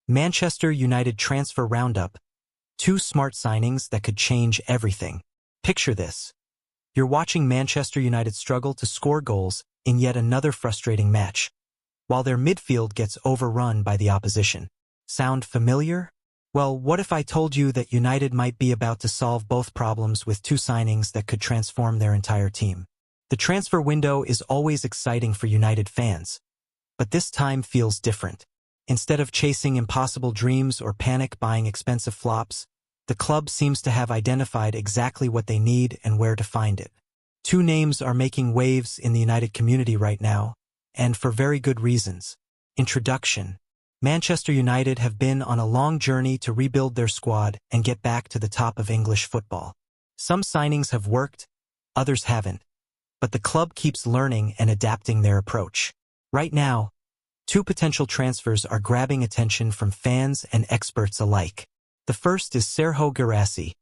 Manchester United transfer roundup. 2 smart signings that could change everything. Picture this. You're watching Manchester United struggle to score goals in yet another frustrating match, while their midfield gets overrun by the opposition. Sound familiar? Well, what if I told you that United might be about to solve both problems with 2 signings that could transform their entire team? The transfer window is always exciting for United fans, but this time feels different. Instead of chasing impossible dreams or panic buying expensive flops, the club seems to have identified exactly what they need and where to find it. 2 names are making waves in the United community right now, and for very good reasons. Introduction. Manchester United have been on a long journey to rebuild their squad and get back to the top of English football. Some signings have worked, others haven't, but the club keeps learning and adapting their approach. Right now, 2 potential transfers are grabbing attention from fans and experts alike. The first is Sergio Guirassy,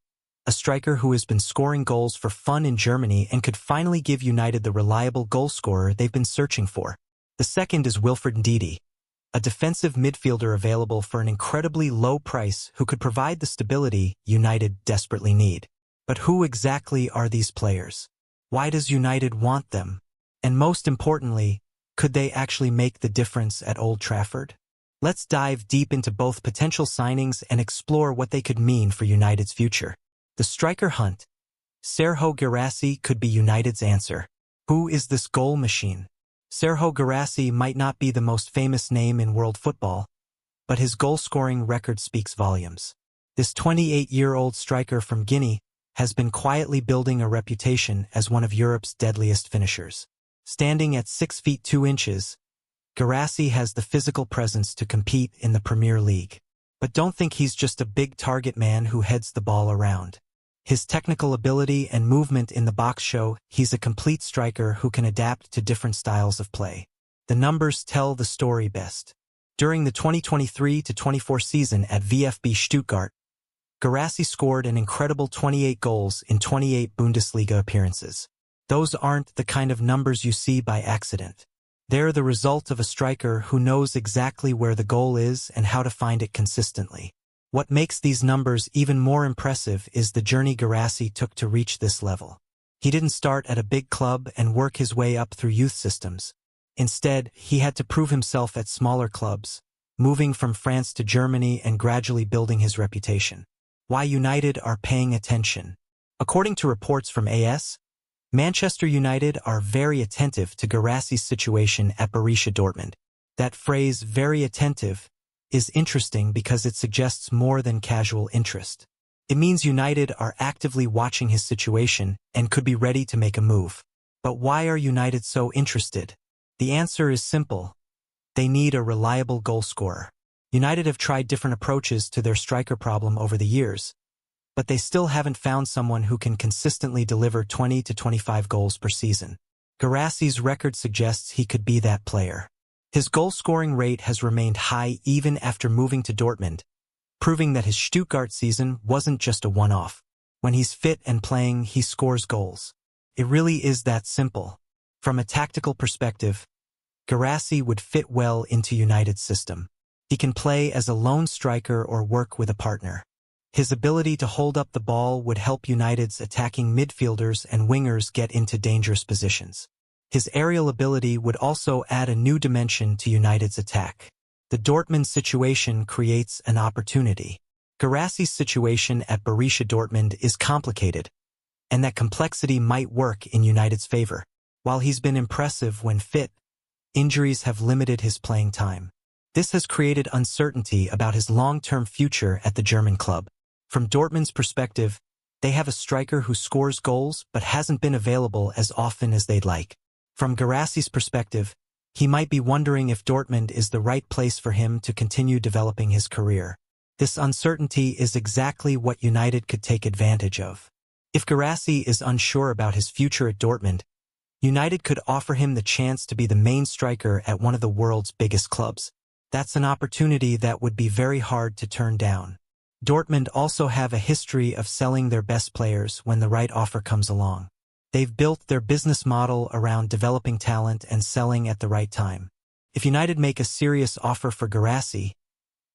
a striker who has been scoring goals for fun in Germany and could finally give United the reliable goalscorer they've been searching for. The second is Wilfred Ndidi, a defensive midfielder available for an incredibly low price who could provide the stability United desperately need. But who exactly are these players? Why does United want them? And most importantly, could they actually make the difference at Old Trafford? Let's dive deep into both potential signings and explore what they could mean for United's future. The striker hunt. Sergio Guirassy could be United's answer. Who is this goal machine? Sergio Guirassy might not be the most famous name in world football, but his goal-scoring record speaks volumes. This 28-year-old striker from Guinea has been quietly building a reputation as one of Europe's deadliest finishers. Standing at 6 feet 2 inches, Guirassy has the physical presence to compete in the Premier League. But don't think he's just a big target man who heads the ball around. His technical ability and movement in the box show he's a complete striker who can adapt to different styles of play. The numbers tell the story best. During the 2023-24 season at VfB Stuttgart, Guirassy scored an incredible 28 goals in 28 Bundesliga appearances. Those aren't the kind of numbers you see by accident. They're the result of a striker who knows exactly where the goal is and how to find it consistently. What makes these numbers even more impressive is the journey Guirassy took to reach this level. He didn't start at a big club and work his way up through youth systems. Instead, he had to prove himself at smaller clubs, moving from France to Germany and gradually building his reputation. Why United are paying attention. According to reports from AS, Manchester United are very attentive to Guirassy's situation at Borussia Dortmund. That phrase, very attentive, is interesting because it suggests more than casual interest. It means United are actively watching his situation and could be ready to make a move. But why are United so interested? The answer is simple. They need a reliable goalscorer. United have tried different approaches to their striker problem over the years, but they still haven't found someone who can consistently deliver 20 to 25 goals per season. Guirassy's record suggests he could be that player. His goal-scoring rate has remained high even after moving to Dortmund, proving that his Stuttgart season wasn't just a one-off. When he's fit and playing, he scores goals. It really is that simple. From a tactical perspective, Guirassy would fit well into United's system. He can play as a lone striker or work with a partner. His ability to hold up the ball would help United's attacking midfielders and wingers get into dangerous positions. His aerial ability would also add a new dimension to United's attack. The Dortmund situation creates an opportunity. Guirassy's situation at Borussia Dortmund is complicated, and that complexity might work in United's favor. While he's been impressive when fit, injuries have limited his playing time. This has created uncertainty about his long-term future at the German club. From Dortmund's perspective, they have a striker who scores goals but hasn't been available as often as they'd like. From Guirassy's perspective, he might be wondering if Dortmund is the right place for him to continue developing his career. This uncertainty is exactly what United could take advantage of. If Guirassy is unsure about his future at Dortmund, United could offer him the chance to be the main striker at one of the world's biggest clubs. That's an opportunity that would be very hard to turn down. Dortmund also have a history of selling their best players when the right offer comes along. They've built their business model around developing talent and selling at the right time. If United make a serious offer for Guirassy,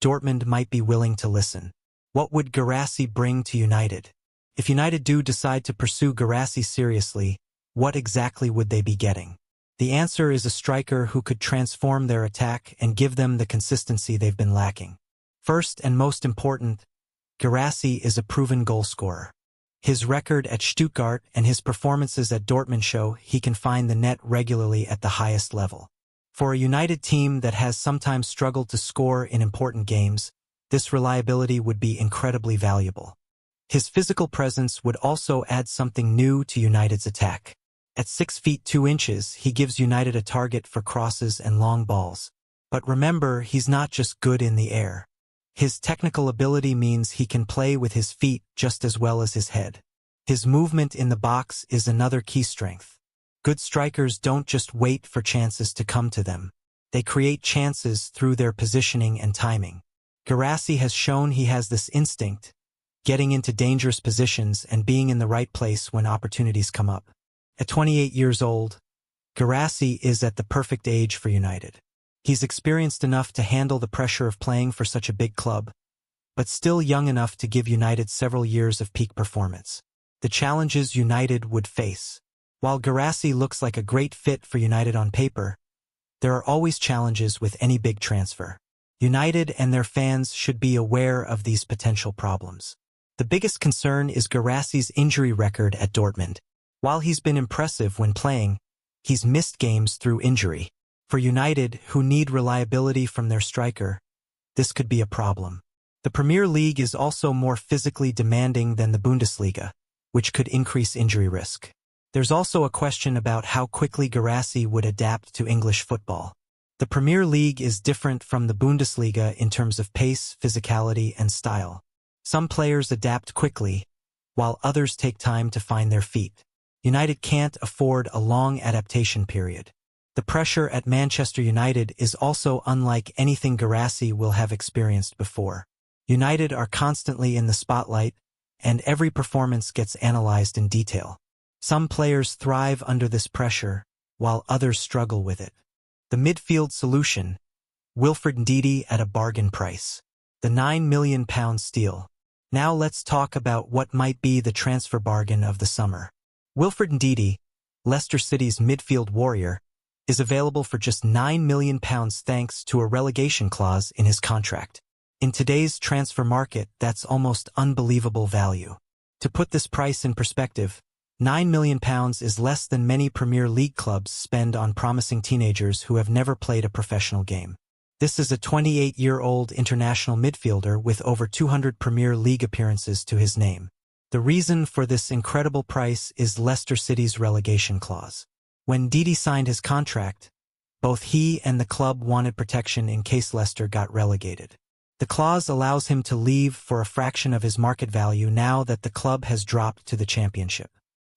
Dortmund might be willing to listen. What would Guirassy bring to United? If United do decide to pursue Guirassy seriously, what exactly would they be getting? The answer is a striker who could transform their attack and give them the consistency they've been lacking. First and most important, Guirassy is a proven goalscorer. His record at Stuttgart and his performances at Dortmund show he can find the net regularly at the highest level. For a United team that has sometimes struggled to score in important games, this reliability would be incredibly valuable. His physical presence would also add something new to United's attack. At 6 feet 2 inches, he gives United a target for crosses and long balls. But remember, he's not just good in the air. His technical ability means he can play with his feet just as well as his head. His movement in the box is another key strength. Good strikers don't just wait for chances to come to them. They create chances through their positioning and timing. Guirassy has shown he has this instinct, getting into dangerous positions and being in the right place when opportunities come up. At 28 years old, Guirassy is at the perfect age for United. He's experienced enough to handle the pressure of playing for such a big club, but still young enough to give United several years of peak performance. The challenges United would face. While Guirassy looks like a great fit for United on paper, there are always challenges with any big transfer. United and their fans should be aware of these potential problems. The biggest concern is Guirassy's injury record at Dortmund. While he's been impressive when playing, he's missed games through injury. For United, who need reliability from their striker, this could be a problem. The Premier League is also more physically demanding than the Bundesliga, which could increase injury risk. There's also a question about how quickly Guirassy would adapt to English football. The Premier League is different from the Bundesliga in terms of pace, physicality, and style. Some players adapt quickly, while others take time to find their feet. United can't afford a long adaptation period. The pressure at Manchester United is also unlike anything Guirassy will have experienced before. United are constantly in the spotlight, and every performance gets analyzed in detail. Some players thrive under this pressure, while others struggle with it. The midfield solution: Wilfred Ndidi at a bargain price. The £9 million steal. Now let's talk about what might be the transfer bargain of the summer. Wilfred Ndidi, Leicester City's midfield warrior, is available for just £9 million thanks to a relegation clause in his contract. In today's transfer market, that's almost unbelievable value. To put this price in perspective, £9 million is less than many Premier League clubs spend on promising teenagers who have never played a professional game. This is a 28-year-old international midfielder with over 200 Premier League appearances to his name. The reason for this incredible price is Leicester City's relegation clause. When Ndidi signed his contract, both he and the club wanted protection in case Leicester got relegated. The clause allows him to leave for a fraction of his market value now that the club has dropped to the Championship.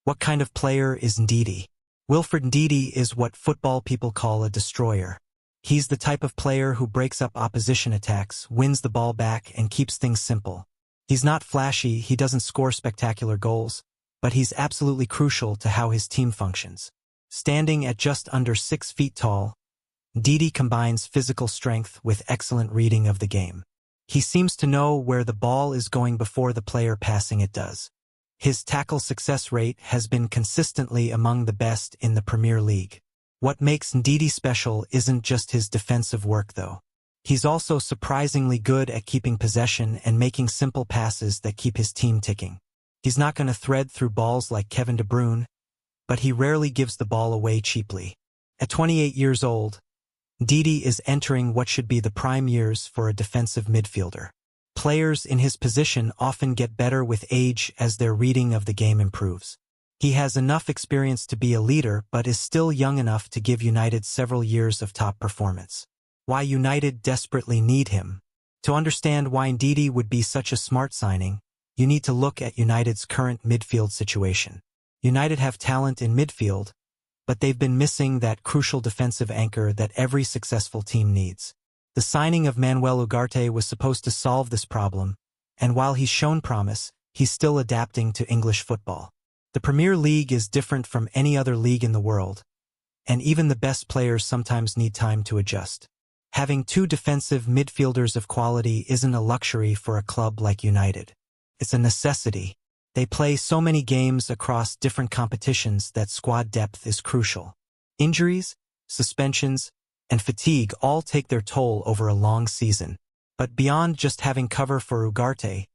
What kind of player is Ndidi? Wilfred Ndidi is what football people call a destroyer. He's the type of player who breaks up opposition attacks, wins the ball back, and keeps things simple. He's not flashy, he doesn't score spectacular goals, but he's absolutely crucial to how his team functions. Standing at just under 6 feet tall, Ndidi combines physical strength with excellent reading of the game. He seems to know where the ball is going before the player passing it does. His tackle success rate has been consistently among the best in the Premier League. What makes Ndidi special isn't just his defensive work, though. He's also surprisingly good at keeping possession and making simple passes that keep his team ticking. He's not going to thread through balls like Kevin De Bruyne, but he rarely gives the ball away cheaply. At 28 years old, Ndidi is entering what should be the prime years for a defensive midfielder. Players in his position often get better with age as their reading of the game improves. He has enough experience to be a leader but is still young enough to give United several years of top performance. Why United desperately need him. To understand why Ndidi would be such a smart signing, you need to look at United's current midfield situation. United have talent in midfield, but they've been missing that crucial defensive anchor that every successful team needs. The signing of Manuel Ugarte was supposed to solve this problem, and while he's shown promise, he's still adapting to English football. The Premier League is different from any other league in the world, and even the best players sometimes need time to adjust. Having two defensive midfielders of quality isn't a luxury for a club like United. It's a necessity. They play so many games across different competitions that squad depth is crucial. Injuries, suspensions, and fatigue all take their toll over a long season. But beyond just having cover for Ugarte,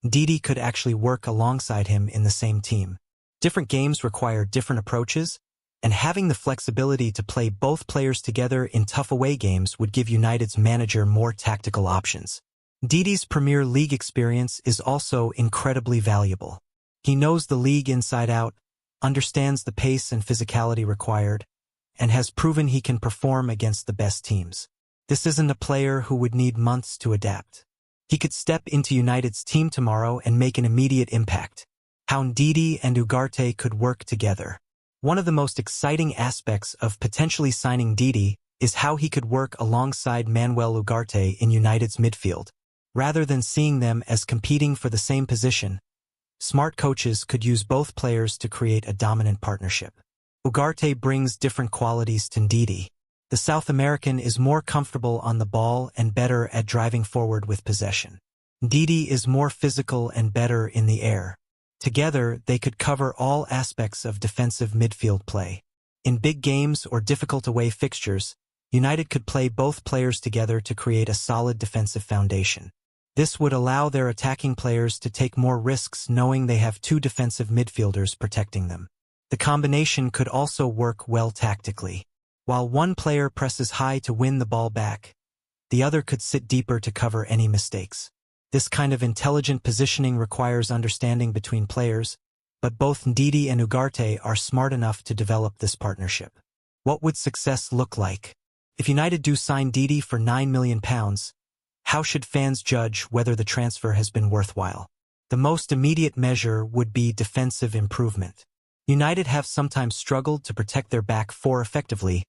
Ndidi could actually work alongside him in the same team. Different games require different approaches, and having the flexibility to play both players together in tough away games would give United's manager more tactical options. Ndidi's Premier League experience is also incredibly valuable. He knows the league inside out, understands the pace and physicality required, and has proven he can perform against the best teams. This isn't a player who would need months to adapt. He could step into United's team tomorrow and make an immediate impact. How Ndidi and Ugarte could work together. One of the most exciting aspects of potentially signing Ndidi is how he could work alongside Manuel Ugarte in United's midfield. Rather than seeing them as competing for the same position, smart coaches could use both players to create a dominant partnership. Ugarte brings different qualities to Ndidi. The South American is more comfortable on the ball and better at driving forward with possession. Ndidi is more physical and better in the air. Together, they could cover all aspects of defensive midfield play. In big games or difficult away fixtures, United could play both players together to create a solid defensive foundation. This would allow their attacking players to take more risks knowing they have two defensive midfielders protecting them. The combination could also work well tactically. While one player presses high to win the ball back, the other could sit deeper to cover any mistakes. This kind of intelligent positioning requires understanding between players, but both Ndidi and Ugarte are smart enough to develop this partnership. What would success look like? If United do sign Ndidi for £9 million, how should fans judge whether the transfer has been worthwhile? The most immediate measure would be defensive improvement. United have sometimes struggled to protect their back four effectively,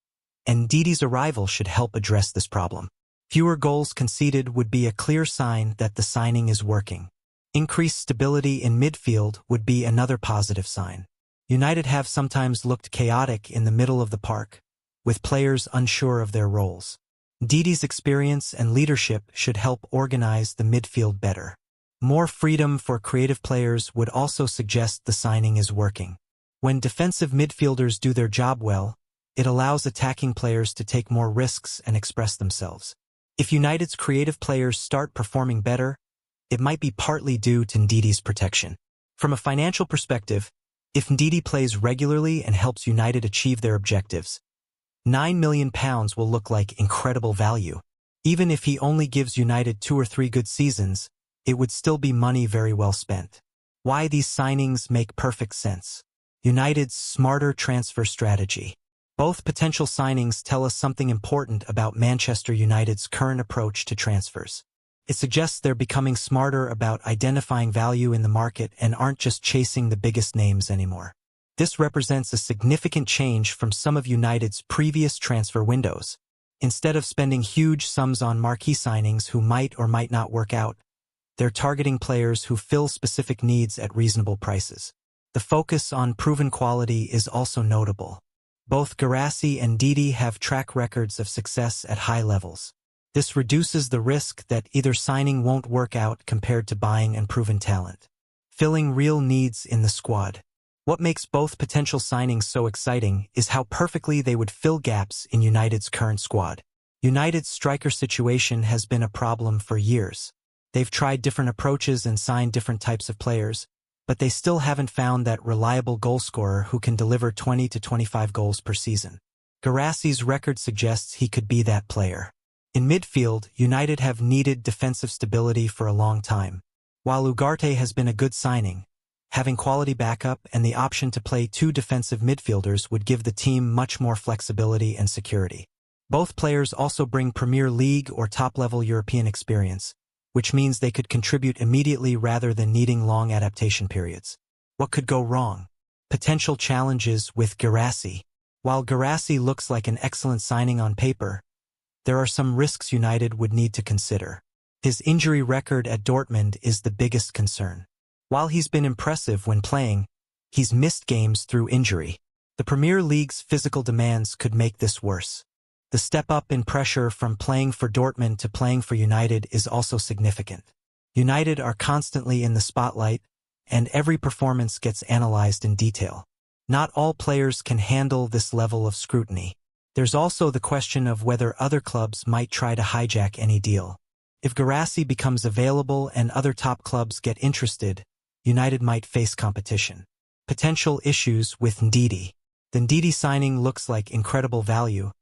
and Ndidi's arrival should help address this problem. Fewer goals conceded would be a clear sign that the signing is working. Increased stability in midfield would be another positive sign. United have sometimes looked chaotic in the middle of the park, with players unsure of their roles. Ndidi's experience and leadership should help organize the midfield better. More freedom for creative players would also suggest the signing is working. When defensive midfielders do their job well, it allows attacking players to take more risks and express themselves. If United's creative players start performing better, it might be partly due to Ndidi's protection. From a financial perspective, if Ndidi plays regularly and helps United achieve their objectives, £9 million will look like incredible value. Even if he only gives United 2 or 3 good seasons, it would still be money very well spent. Why these signings make perfect sense. United's smarter transfer strategy. Both potential signings tell us something important about Manchester United's current approach to transfers. It suggests they're becoming smarter about identifying value in the market and aren't just chasing the biggest names anymore. This represents a significant change from some of United's previous transfer windows. Instead of spending huge sums on marquee signings who might or might not work out, they're targeting players who fill specific needs at reasonable prices. The focus on proven quality is also notable. Both Guirassy and Ndidi have track records of success at high levels. This reduces the risk that either signing won't work out compared to buying unproven talent. Filling real needs in the squad. What makes both potential signings so exciting is how perfectly they would fill gaps in United's current squad. United's striker situation has been a problem for years. They've tried different approaches and signed different types of players, but they still haven't found that reliable goalscorer who can deliver 20 to 25 goals per season. Guirassy's record suggests he could be that player. In midfield, United have needed defensive stability for a long time. While Ugarte has been a good signing, having quality backup and the option to play 2 defensive midfielders would give the team much more flexibility and security. Both players also bring Premier League or top-level European experience, which means they could contribute immediately rather than needing long adaptation periods. What could go wrong? Potential challenges with Guirassy. While Guirassy looks like an excellent signing on paper, there are some risks United would need to consider. His injury record at Dortmund is the biggest concern. While he's been impressive when playing, he's missed games through injury. The Premier League's physical demands could make this worse. The step up in pressure from playing for Dortmund to playing for United is also significant. United are constantly in the spotlight, and every performance gets analyzed in detail. Not all players can handle this level of scrutiny. There's also the question of whether other clubs might try to hijack any deal. If Guirassy becomes available and other top clubs get interested, United might face competition. Potential issues with Ndidi. The Ndidi signing looks like incredible value,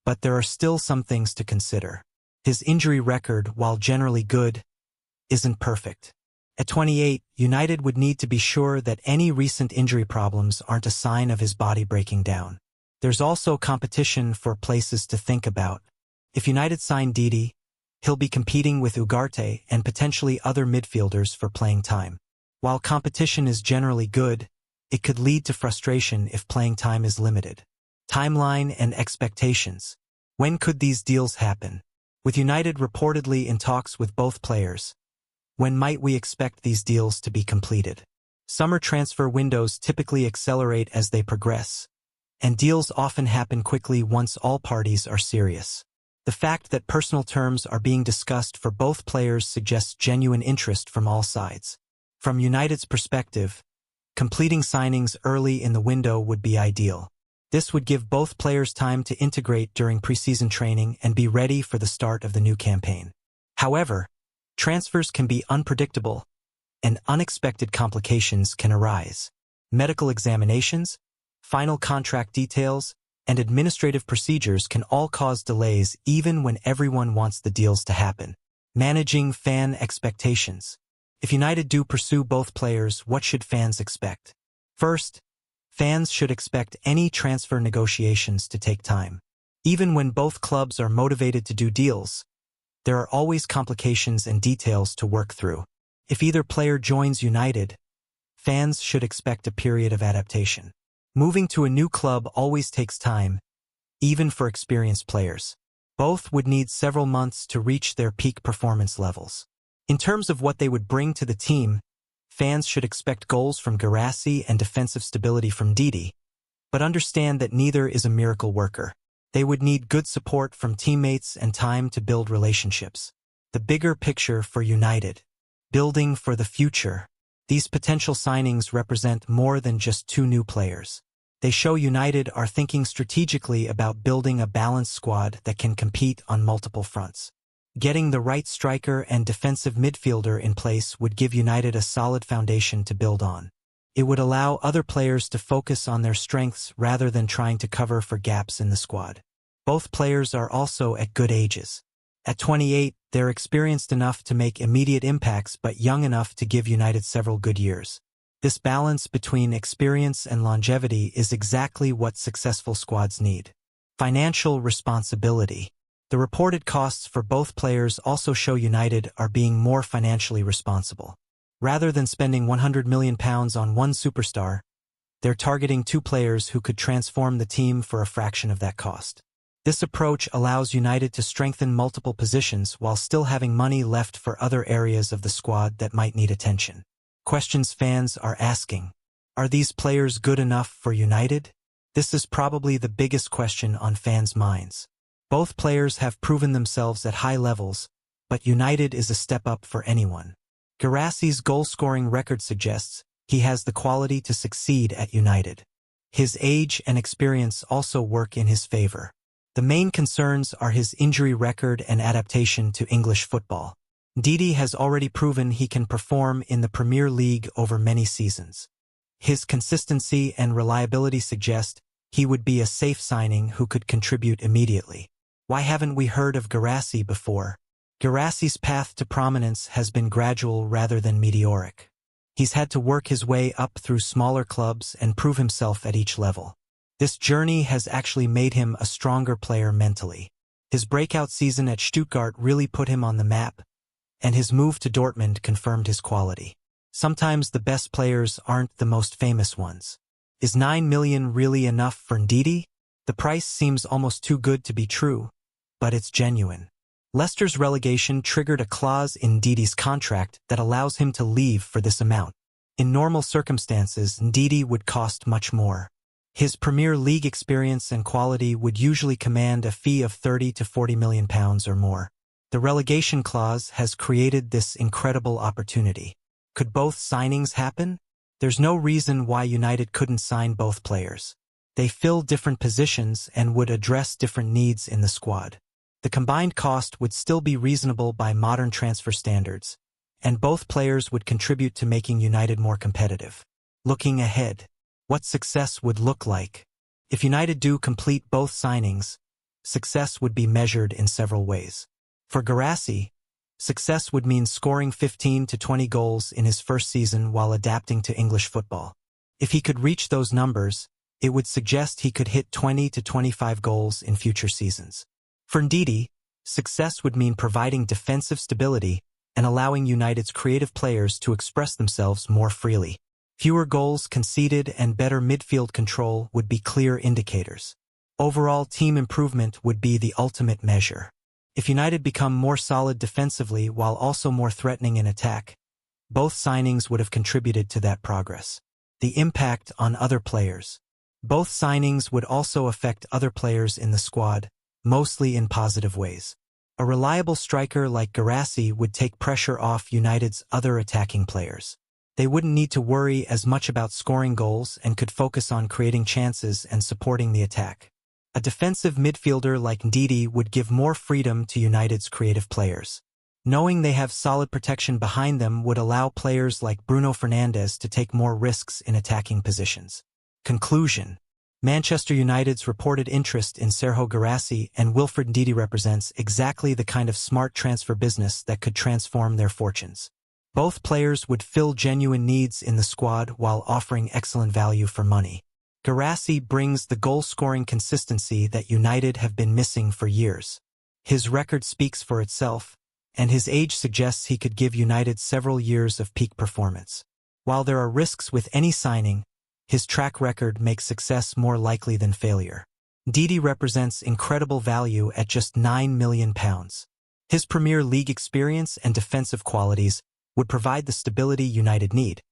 but there are still some things to consider. His injury record, while generally good, isn't perfect. At 28, United would need to be sure that any recent injury problems aren't a sign of his body breaking down. There's also competition for places to think about. If United sign Ndidi, he'll be competing with Ugarte and potentially other midfielders for playing time. While competition is generally good, it could lead to frustration if playing time is limited. Timeline and expectations. When could these deals happen? With United reportedly in talks with both players, when might we expect these deals to be completed? Summer transfer windows typically accelerate as they progress, and deals often happen quickly once all parties are serious. The fact that personal terms are being discussed for both players suggests genuine interest from all sides. From United's perspective, completing signings early in the window would be ideal. This would give both players time to integrate during preseason training and be ready for the start of the new campaign. However, transfers can be unpredictable, and unexpected complications can arise. Medical examinations, final contract details, and administrative procedures can all cause delays even when everyone wants the deals to happen. Managing fan expectations. If United do pursue both players, what should fans expect? First, fans should expect any transfer negotiations to take time. Even when both clubs are motivated to do deals, there are always complications and details to work through. If either player joins United, fans should expect a period of adaptation. Moving to a new club always takes time, even for experienced players. Both would need several months to reach their peak performance levels. In terms of what they would bring to the team, fans should expect goals from Guirassy and defensive stability from Ndidi, but understand that neither is a miracle worker. They would need good support from teammates and time to build relationships. The bigger picture for United. Building for the future. These potential signings represent more than just two new players. They show United are thinking strategically about building a balanced squad that can compete on multiple fronts. Getting the right striker and defensive midfielder in place would give United a solid foundation to build on. It would allow other players to focus on their strengths rather than trying to cover for gaps in the squad. Both players are also at good ages. At 28, they're experienced enough to make immediate impacts but young enough to give United several good years. This balance between experience and longevity is exactly what successful squads need. Financial responsibility. The reported costs for both players also show United are being more financially responsible. Rather than spending £100 million on one superstar, they're targeting two players who could transform the team for a fraction of that cost. This approach allows United to strengthen multiple positions while still having money left for other areas of the squad that might need attention. Questions fans are asking. Are these players good enough for United? This is probably the biggest question on fans' minds. Both players have proven themselves at high levels, but United is a step up for anyone. Guirassy's goal-scoring record suggests he has the quality to succeed at United. His age and experience also work in his favor. The main concerns are his injury record and adaptation to English football. Ndidi has already proven he can perform in the Premier League over many seasons. His consistency and reliability suggest he would be a safe signing who could contribute immediately. Why haven't we heard of Guirassy before? Guirassy's path to prominence has been gradual rather than meteoric. He's had to work his way up through smaller clubs and prove himself at each level. This journey has actually made him a stronger player mentally. His breakout season at Stuttgart really put him on the map, and his move to Dortmund confirmed his quality. Sometimes the best players aren't the most famous ones. Is $9 million really enough for Ndidi? The price seems almost too good to be true, but it's genuine. Leicester's relegation triggered a clause in Ndidi's contract that allows him to leave for this amount. In normal circumstances, Ndidi would cost much more. His Premier League experience and quality would usually command a fee of £30 to £40 million or more. The relegation clause has created this incredible opportunity. Could both signings happen? There's no reason why United couldn't sign both players. They fill different positions and would address different needs in the squad. The combined cost would still be reasonable by modern transfer standards, and both players would contribute to making United more competitive. Looking ahead, what success would look like? If United do complete both signings, success would be measured in several ways. For Guirassy, success would mean scoring 15 to 20 goals in his first season while adapting to English football. If he could reach those numbers, it would suggest he could hit 20 to 25 goals in future seasons. For Ndidi, success would mean providing defensive stability and allowing United's creative players to express themselves more freely. Fewer goals conceded and better midfield control would be clear indicators. Overall team improvement would be the ultimate measure. If United become more solid defensively while also more threatening in attack, both signings would have contributed to that progress. The impact on other players. Both signings would also affect other players in the squad, mostly in positive ways. A reliable striker like Guirassy would take pressure off United's other attacking players. They wouldn't need to worry as much about scoring goals and could focus on creating chances and supporting the attack. A defensive midfielder like Ndidi would give more freedom to United's creative players. Knowing they have solid protection behind them would allow players like Bruno Fernandes to take more risks in attacking positions. Conclusion. Manchester United's reported interest in Sergio Guirassy and Wilfred Ndidi represents exactly the kind of smart transfer business that could transform their fortunes. Both players would fill genuine needs in the squad while offering excellent value for money. Guirassy brings the goal-scoring consistency that United have been missing for years. His record speaks for itself, and his age suggests he could give United several years of peak performance. While there are risks with any signing, his track record makes success more likely than failure. Ndidi represents incredible value at just £9 million. His Premier League experience and defensive qualities would provide the stability United need,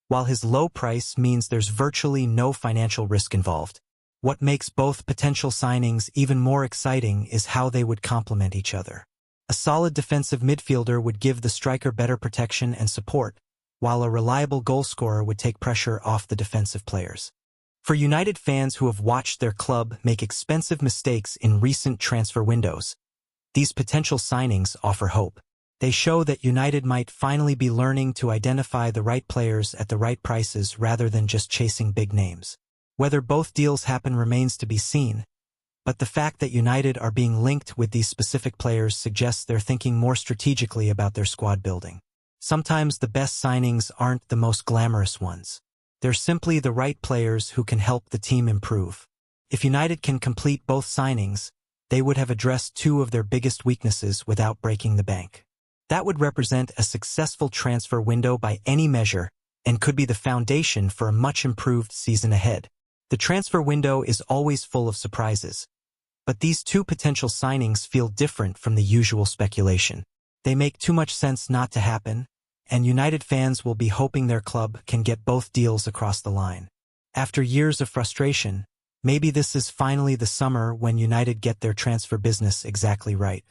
while his low price means there's virtually no financial risk involved. What makes both potential signings even more exciting is how they would complement each other. A solid defensive midfielder would give the striker better protection and support, while a reliable goalscorer would take pressure off the defensive players. For United fans who have watched their club make expensive mistakes in recent transfer windows, these potential signings offer hope. They show that United might finally be learning to identify the right players at the right prices rather than just chasing big names. Whether both deals happen remains to be seen, but the fact that United are being linked with these specific players suggests they're thinking more strategically about their squad building. Sometimes the best signings aren't the most glamorous ones. They're simply the right players who can help the team improve. If United can complete both signings, they would have addressed two of their biggest weaknesses without breaking the bank. That would represent a successful transfer window by any measure and could be the foundation for a much improved season ahead. The transfer window is always full of surprises, but these two potential signings feel different from the usual speculation. They make too much sense not to happen, and United fans will be hoping their club can get both deals across the line. After years of frustration, maybe this is finally the summer when United get their transfer business exactly right.